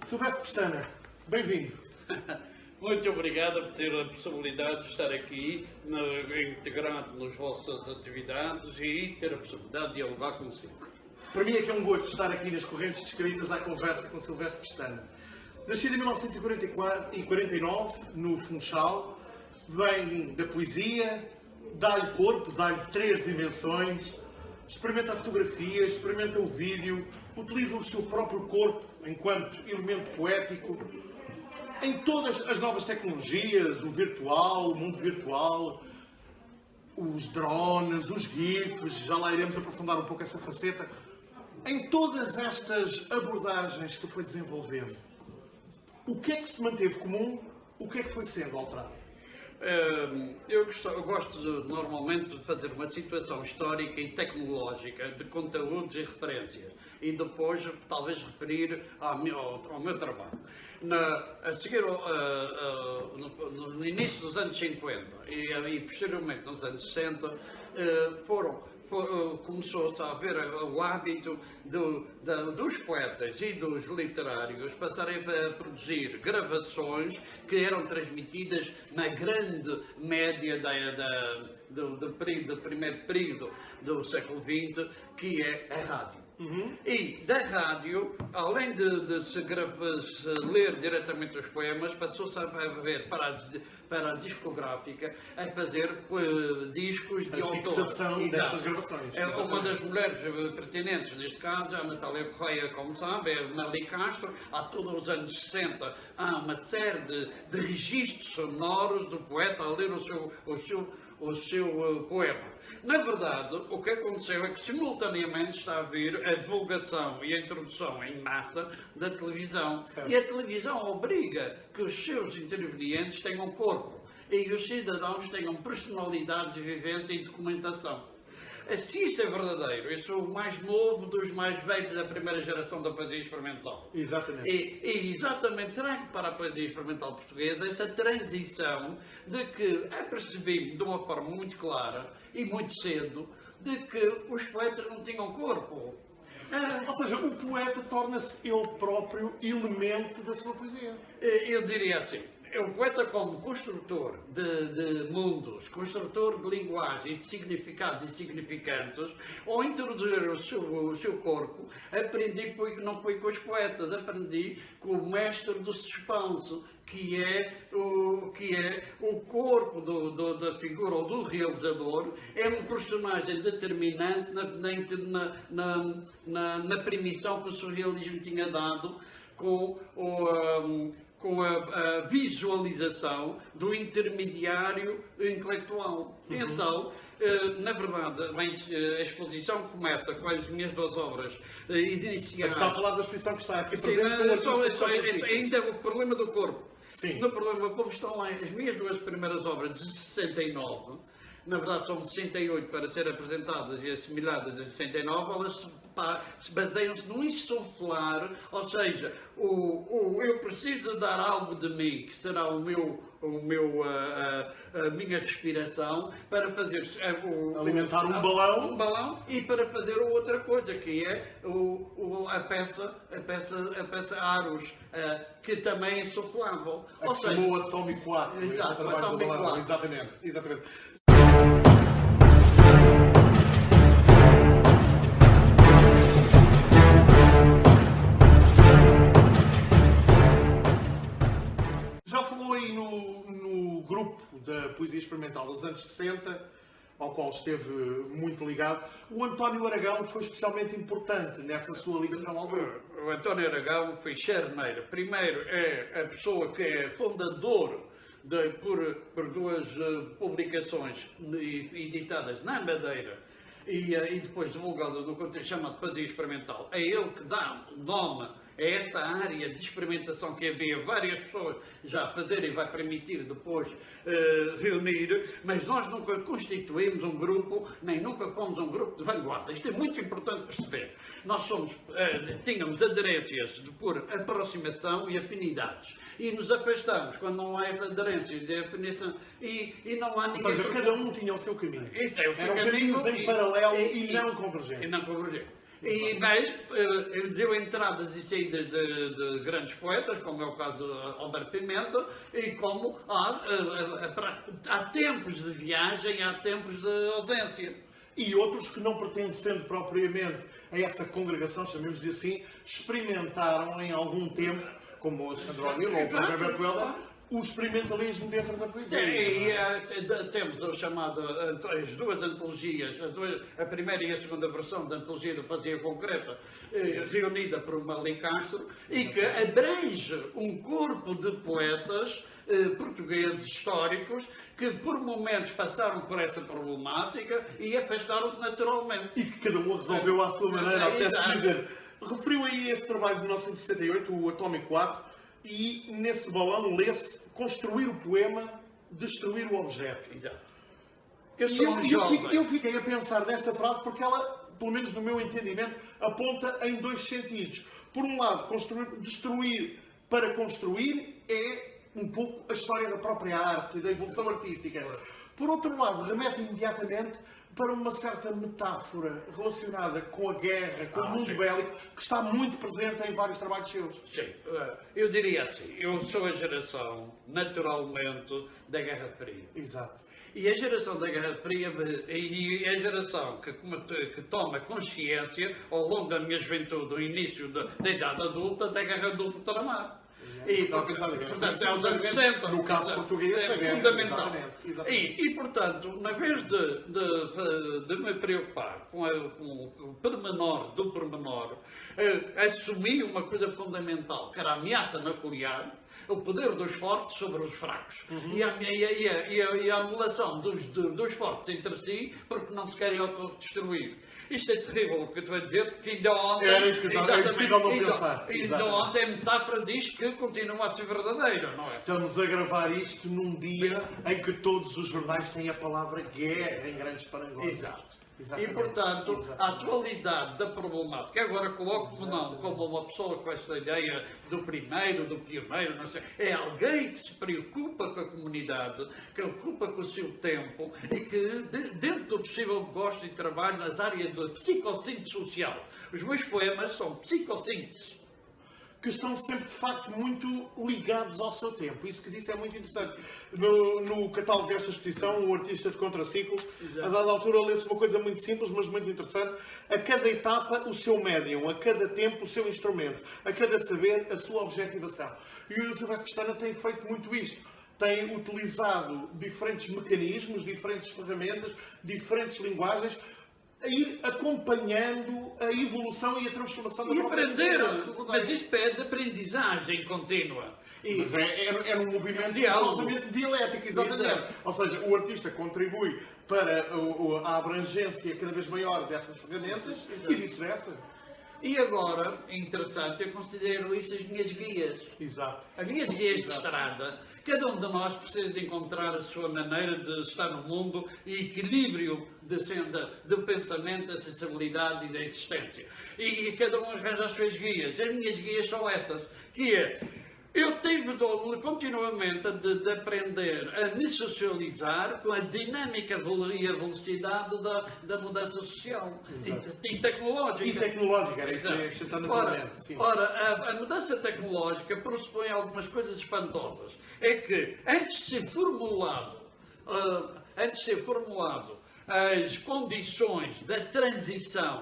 Silvestre Pestana, bem-vindo. Muito obrigado por ter a possibilidade de estar aqui, integrado nas vossas atividades e ter a possibilidade de dialogar consigo. Para mim é que é um gosto estar aqui nas correntes descritas à conversa com Silvestre Pestana. Nascido em 1949, no Funchal, vem da poesia, dá-lhe corpo, dá-lhe 3 dimensões, experimenta a fotografia, experimenta o vídeo, utiliza o seu próprio corpo enquanto elemento poético, em todas as novas tecnologias, o virtual, o mundo virtual, os drones, os GIFs, já lá iremos aprofundar um pouco essa faceta. Em todas estas abordagens que foi desenvolvendo, o que é que se manteve comum, o que é que foi sendo alterado? Eu gosto normalmente de fazer uma situação histórica e tecnológica de conteúdos e referências e depois talvez referir ao meu trabalho. A seguir, no início dos anos 50 e posteriormente nos anos 60, começou-se a haver o hábito dos poetas e dos literários passarem a produzir gravações que eram transmitidas na grande média do primeiro período do século XX, que é a rádio. E da rádio, além de se ler diretamente os poemas, passou-se a haver para a discográfica a fazer discos de autor. A fixação dessas gravações. É uma das mulheres pertinentes neste caso, a Natália Correia, como sabe, é a Nelly Castro. Há todos os anos 60 há uma série de registros sonoros do poeta a ler o seu poema. Na verdade, o que aconteceu é que simultaneamente está a vir a divulgação e a introdução em massa da televisão. Certo. E a televisão obriga que os seus intervenientes tenham corpo e os cidadãos tenham personalidade de vivência e documentação. Se isso é verdadeiro, eu sou o mais novo dos mais velhos da primeira geração da poesia experimental. Exatamente. E exatamente trago para a poesia experimental portuguesa essa transição de que apercebi de uma forma muito clara e muito cedo de que os poetas não tinham corpo. Ou seja, o poeta torna-se ele próprio elemento da sua poesia. Eu diria assim. O poeta, como construtor de mundos, construtor de linguagem, de significados e significantes, ao introduzir o seu corpo, aprendi não foi com os poetas, aprendi com o mestre do suspense, que é o corpo da figura ou do realizador, é um personagem determinante na permissão que o surrealismo tinha dado com a visualização do intermediário intelectual. Então, na verdade, a exposição começa com as minhas 2 obras iniciais. Está a falar da exposição que está aqui Sim, presente. ainda o problema do corpo. Sim. No problema do corpo estão lá as minhas 2 primeiras obras de 69. Na verdade são 68 para ser apresentadas e assimiladas em 69, elas baseiam-se no insuflar, ou seja, eu preciso dar algo de mim, que será a minha respiração, para fazer alimentar um balão e para fazer outra coisa, que é a peça Aros, que também é insuflável. Ou seja, chamou Atomic Flap. Exato, Atomic Flap. Exatamente. Já falou aí no grupo da poesia experimental dos anos 60, ao qual esteve muito ligado. O António Aragão foi especialmente importante nessa sua ligação ao grupo. O António Aragão foi charneiro. Primeiro é a pessoa que é fundador por 2 publicações editadas na Madeira e depois divulgado no contexto chamado poesia experimental. É ele que dá nome a essa área de experimentação que havia várias pessoas já a fazer e vai permitir depois reunir, mas nós nunca constituímos um grupo, nem nunca fomos um grupo de vanguarda. Isto é muito importante perceber. Nós tínhamos aderências por aproximação e afinidades. E nos afastamos quando não há essa aderência e afinação e não há ninguém... Ou seja, cada um tinha o seu caminho. Isto é o seu Eram caminho caminhos em paralelo e não convergentes. E não convergentes. Mas ele deu entradas e saídas de grandes poetas, como é o caso de Alberto Pimenta, e como há tempos de viagem, há tempos de ausência. E outros que não pertencendo propriamente a essa congregação, chamemos-lhe assim, experimentaram em algum tempo, como o Alexandre O'Neill ou o Flávio Bertuelda, o experimentalismo dentro da poesia. Temos as duas antologias, a primeira e a segunda versão da antologia da poesia concreta, reunida por Mali Castro, e que abrange um corpo de poetas portugueses históricos que por momentos passaram por essa problemática e afastaram-se naturalmente. E que cada um resolveu à sua maneira, apetece dizer. Referiu aí esse trabalho de 1968, o Atómico 4, e nesse balão lê-se construir o poema, destruir o objeto. Exato. Eu fiquei a pensar nesta frase porque ela, pelo menos no meu entendimento, aponta em dois sentidos. Por um lado, destruir para construir é um pouco a história da própria arte, da evolução artística. Por outro lado, remete imediatamente para uma certa metáfora relacionada com a guerra, com o mundo bélico, que está muito presente em vários trabalhos seus. Sim, eu diria assim, eu sou a geração, naturalmente, da Guerra Fria. Exato. E a geração da Guerra Fria e a geração que toma consciência, ao longo da minha juventude, do início da idade adulta, da Guerra do Ultramar. Portanto, é os anos 60. No caso português, é fundamental. Exatamente. E, portanto, na vez de me preocupar com o pormenor do pormenor, assumi uma coisa fundamental, que era a ameaça nuclear, o poder dos fortes sobre os fracos. E a anulação dos fortes entre si, porque não se querem autodestruir. Isto é terrível o que eu estou a dizer, porque ainda ontem... É isso que é impossível não pensar. Ainda ontem a metáfora diz que continua a ser verdadeira, não é? Estamos a gravar isto num dia em que todos os jornais têm a palavra guerra em grandes parangões. Exato. Exatamente. E, portanto, Exatamente. a atualidade da problemática, agora coloco-me não como uma pessoa com essa ideia do primeiro, do pioneiro, não sei, é alguém que se preocupa com a comunidade, que ocupa com o seu tempo e que, dentro do possível, gosta e trabalha nas áreas da psicossíntese social. Os meus poemas são psicossíntese. Que estão sempre, de facto, muito ligados ao seu tempo. Isso que disse é muito interessante. No catálogo desta exposição, o artista de contraciclos, a dada altura lê-se uma coisa muito simples, mas muito interessante. A cada etapa, o seu médium. A cada tempo, o seu instrumento. A cada saber, a sua objetivação. E o Silvestre Pestana tem feito muito isto. Tem utilizado diferentes mecanismos, diferentes ferramentas, diferentes linguagens, a ir acompanhando a evolução e a transformação da própria sociedade. Mas isto é de aprendizagem contínua. Mas é um movimento diálogo. dialético, exatamente. Exato. Ou seja, o artista contribui para a abrangência cada vez maior dessas ferramentas e vice-versa. E agora, é interessante, eu considero isso as minhas guias. Exato. As minhas guias de estrada. Cada um de nós precisa de encontrar a sua maneira de estar no mundo e equilíbrio do pensamento, da sensibilidade e da existência. E cada um arranja as suas guias. As minhas guias são essas, que é... Eu tive continuamente de aprender a me socializar com a dinâmica e a velocidade da mudança social e tecnológica. E tecnológica, era isso que eu ia acrescentar naturalmente. Ora, a mudança tecnológica pressupõe algumas coisas espantosas. É que, antes de ser formulado as condições da transição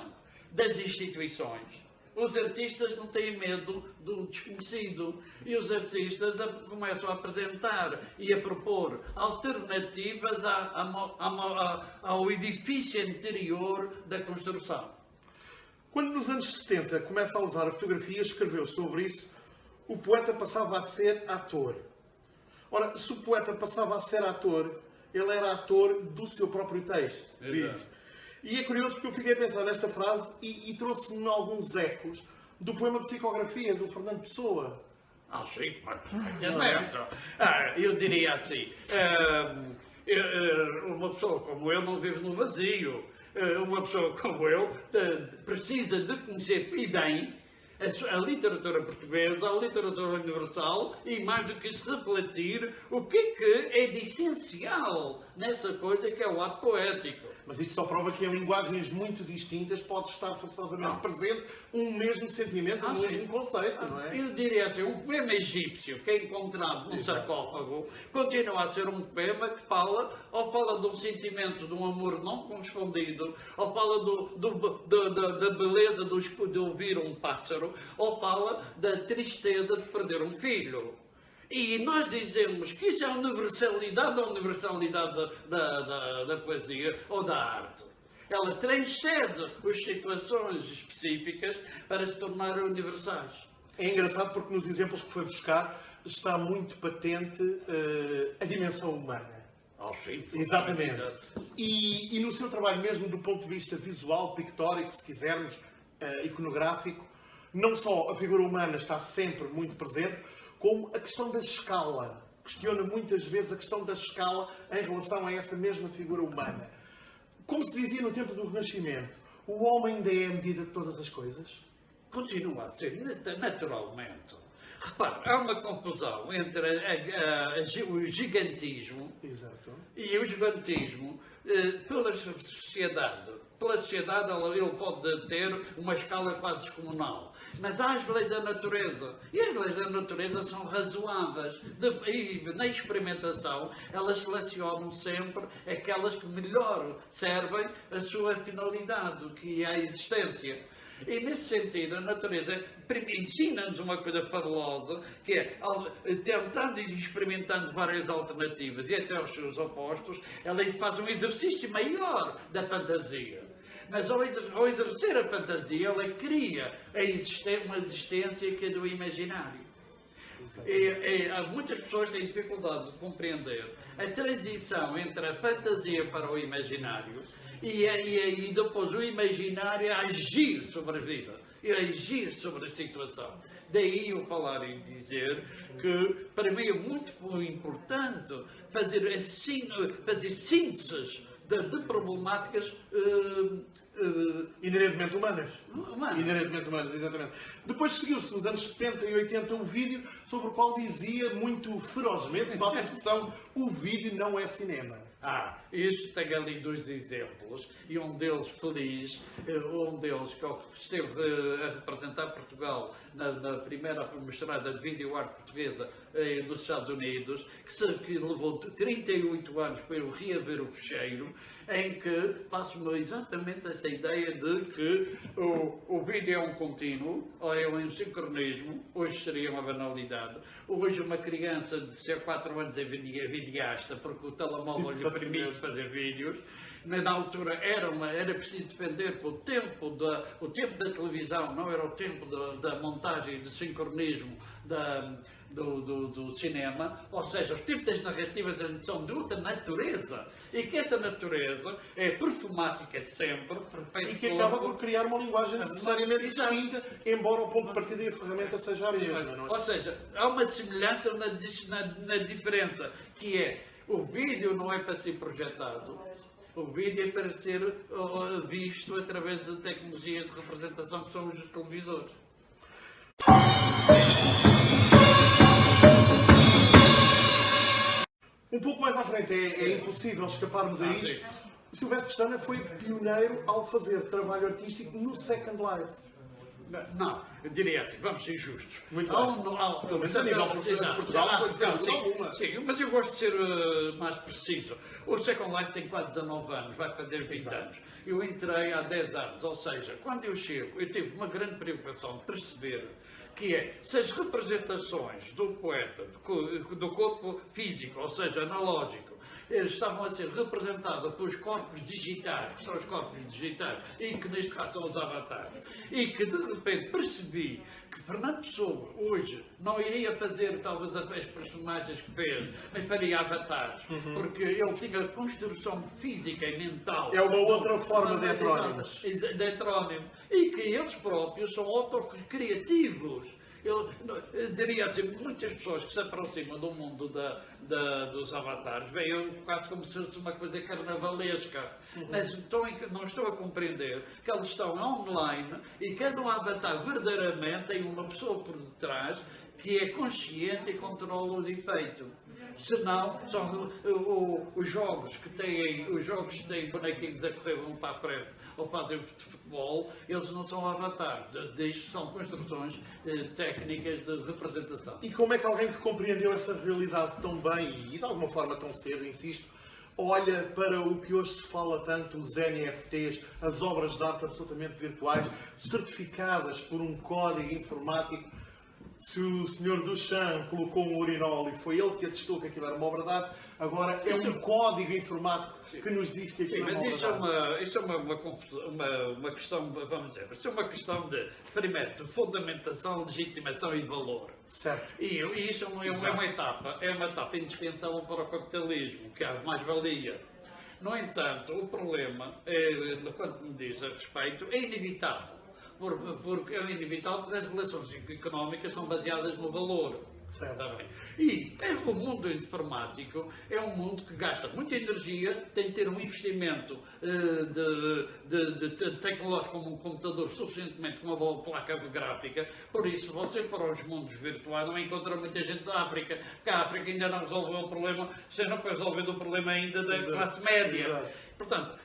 das instituições, os artistas não têm medo do desconhecido e os artistas começam a apresentar e a propor alternativas ao edifício anterior da construção. Quando nos anos 70 começa a usar a fotografia, escreveu sobre isso, o poeta passava a ser ator. Ora, se o poeta passava a ser ator, ele era ator do seu próprio texto. Diz. E é curioso porque eu fiquei a pensar nesta frase e trouxe-me alguns ecos do poema de psicografia do Fernando Pessoa. Sim, perfeitamente. Eu diria assim, uma pessoa como eu não vive no vazio. Uma pessoa como eu precisa de conhecer e bem a literatura portuguesa, a literatura universal e, mais do que isso, refletir o que é de essencial nessa coisa que é o ato poético. Mas isto só prova que em linguagens muito distintas pode estar forçosamente presente um mesmo sentimento, um mesmo conceito, não é? Eu diria assim, um poema egípcio que é encontrado num sarcófago continua a ser um poema que fala de um sentimento, de um amor não correspondido, ou fala da beleza de ouvir um pássaro, ou fala da tristeza de perder um filho. E nós dizemos que isso é a universalidade da poesia ou da arte. Ela transcende as situações específicas para se tornar universais. É engraçado porque nos exemplos que foi buscar está muito patente a dimensão humana. Sim, Exatamente. E no seu trabalho mesmo do ponto de vista visual, pictórico, se quisermos, iconográfico, não só a figura humana está sempre muito presente, como a questão da escala. Questiona muitas vezes a questão da escala em relação a essa mesma figura humana. Como se dizia no tempo do Renascimento, o homem ainda é a medida de todas as coisas? Continua a ser naturalmente. Repare, há uma confusão entre o gigantismo Exato. e o gigantismo pela sociedade. Pela sociedade ele pode ter uma escala quase descomunal. Mas há as leis da natureza. E as leis da natureza são razoáveis. E na experimentação, elas selecionam sempre aquelas que melhor servem a sua finalidade, que é a existência. E nesse sentido, a natureza ensina-nos uma coisa fabulosa, que é, tentando e experimentando várias alternativas e até os seus opostos, ela faz um exercício maior da fantasia. Mas ao exercer a fantasia, ela cria uma existência que é do imaginário. Muitas pessoas têm dificuldade de compreender a transição entre a fantasia para o imaginário e depois o imaginário a agir sobre a vida, e a agir sobre a situação. Daí eu falar e dizer que para mim é muito importante fazer sínteses de problemáticas inerentemente humanas. Inerentemente humanas, exatamente. Depois seguiu-se nos anos 70 e 80 um vídeo sobre o qual dizia muito ferozmente, passa a expressão, o vídeo não é cinema. Isto tem ali dois exemplos, e um deles feliz, um deles que esteve a representar Portugal na primeira mostrada de vídeo arte portuguesa nos Estados Unidos, que levou 38 anos para eu reaver o fecheiro, em que passo-me exatamente essa ideia de que o vídeo é um contínuo, ou é um sincronismo, hoje seria uma banalidade. Hoje uma criança de 4 anos é videasta, porque o telemóvel lhe permite fazer vídeos, mas na altura era preciso defender que o tempo da televisão não era o tempo da montagem, de sincronismo do cinema, ou seja, os tipos das narrativas são de outra natureza, e que essa natureza é perfumática sempre, e que acaba por criar uma linguagem necessariamente distinta, embora o ponto de partida e a ferramenta seja a mesma. Não é? Ou seja, há uma semelhança na diferença, que é, o vídeo não é para ser projetado, o vídeo é para ser visto através de tecnologias de representação que são os televisores. Um pouco mais à frente, é impossível escaparmos a isto. O Silvestre Pestana foi pioneiro ao fazer trabalho artístico no Second Life. Não, eu diria assim, vamos ser justos. Muito bem. Pelo menos a nível de Portugal foi dizer alguma. Sim, mas eu gosto de ser mais preciso. O Second Life tem quase 19 anos, vai fazer 20 anos. Eu entrei há 10 anos, ou seja, quando eu chego, eu tive uma grande preocupação de perceber que é, se as representações do poeta, do corpo físico, ou seja, analógico, estavam a ser representadas pelos corpos digitais, que são os corpos digitais, e que neste caso são os avatares, e que de repente percebi que Fernando Pessoa hoje não iria fazer talvez as personagens que fez, mas faria avatares, porque ele tinha construção física e mental. É uma outra forma de heterónimos. De heterónimo. E que eles próprios são autocriativos. Eu diria assim, muitas pessoas que se aproximam do mundo dos avatares veem quase como se fosse uma coisa carnavalesca. Mas não estou a compreender que eles estão online e cada um avatar verdadeiramente tem uma pessoa por detrás que é consciente e controla o efeito. Senão, são os jogos que têm bonequinhos a correr um para a frente ou fazem futebol, eles não são avatares, são construções técnicas de representação. E como é que alguém que compreendeu essa realidade tão bem e de alguma forma tão cedo, insisto, olha para o que hoje se fala tanto, os NFTs, as obras de arte absolutamente virtuais, certificadas por um código informático? Se o Sr. Duchamp colocou um urinol e foi ele que atestou que aquilo era uma obra de arte, agora é um código informático que nos diz que aquilo é uma obra de arte. Isso é uma questão, vamos dizer, isso é uma questão de, primeiro, de fundamentação, legitimação e valor. Certo. E isso é uma etapa indispensável para o capitalismo, que é a mais-valia. No entanto, o problema, quando me diz a respeito, é inevitável. Porque é inevitável porque as relações económicas são baseadas no valor. Está bem. E o mundo informático é um mundo que gasta muita energia, tem que ter um investimento de tecnológico como um computador suficientemente com uma boa placa gráfica. Por isso, você para os mundos virtuais não encontra muita gente da África, porque a África ainda não resolveu o problema, você não foi resolvido o problema ainda da classe média. Portanto,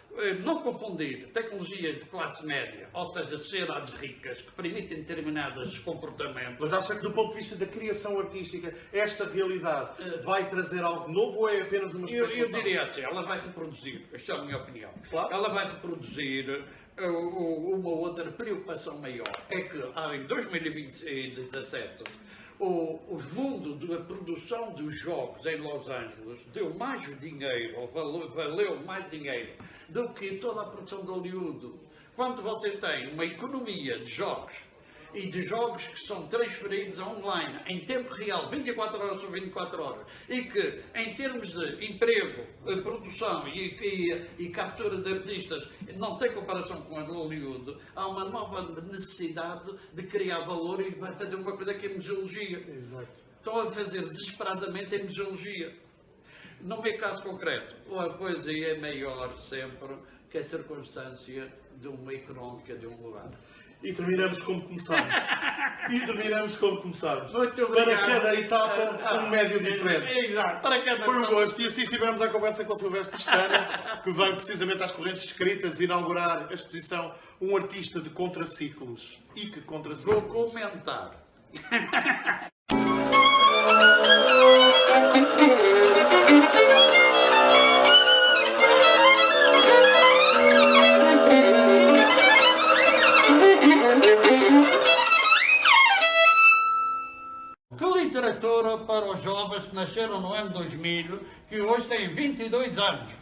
não confundir tecnologia de classe média, ou seja, sociedades ricas que permitem determinados comportamentos. Mas acha que do ponto de vista da criação artística, esta realidade vai trazer algo novo ou é apenas uma especulação? Eu diria assim, ela vai reproduzir, esta é a minha opinião, claro. Ela vai reproduzir uma outra preocupação maior, é que em 2017 o mundo da produção dos jogos em Los Angeles deu mais dinheiro, valeu mais dinheiro do que toda a produção de Hollywood. Quando você tem uma economia de jogos e de jogos que são transferidos online em tempo real, 24 horas sobre 24 horas, e que em termos de emprego, produção e captura de artistas não tem comparação com a de Hollywood, há uma nova necessidade de criar valor e vai fazer uma coisa que é museologia. Exato. Estão a fazer desesperadamente a museologia. No meu caso concreto, a poesia é maior sempre que a circunstância de uma económica de um lugar. E terminamos como começámos. Muito obrigado. Para cada etapa, um médio diferente. Exato. Para cada Foi um gosto. E assim estivemos à conversa com o Silvestre Pestana, que vem precisamente às Correntes Escritas inaugurar a exposição Um Artista de Contraciclos. E que contraciclos? Vou comentar. Literatura para os jovens que nasceram no ano 2000, que hoje têm 22 anos.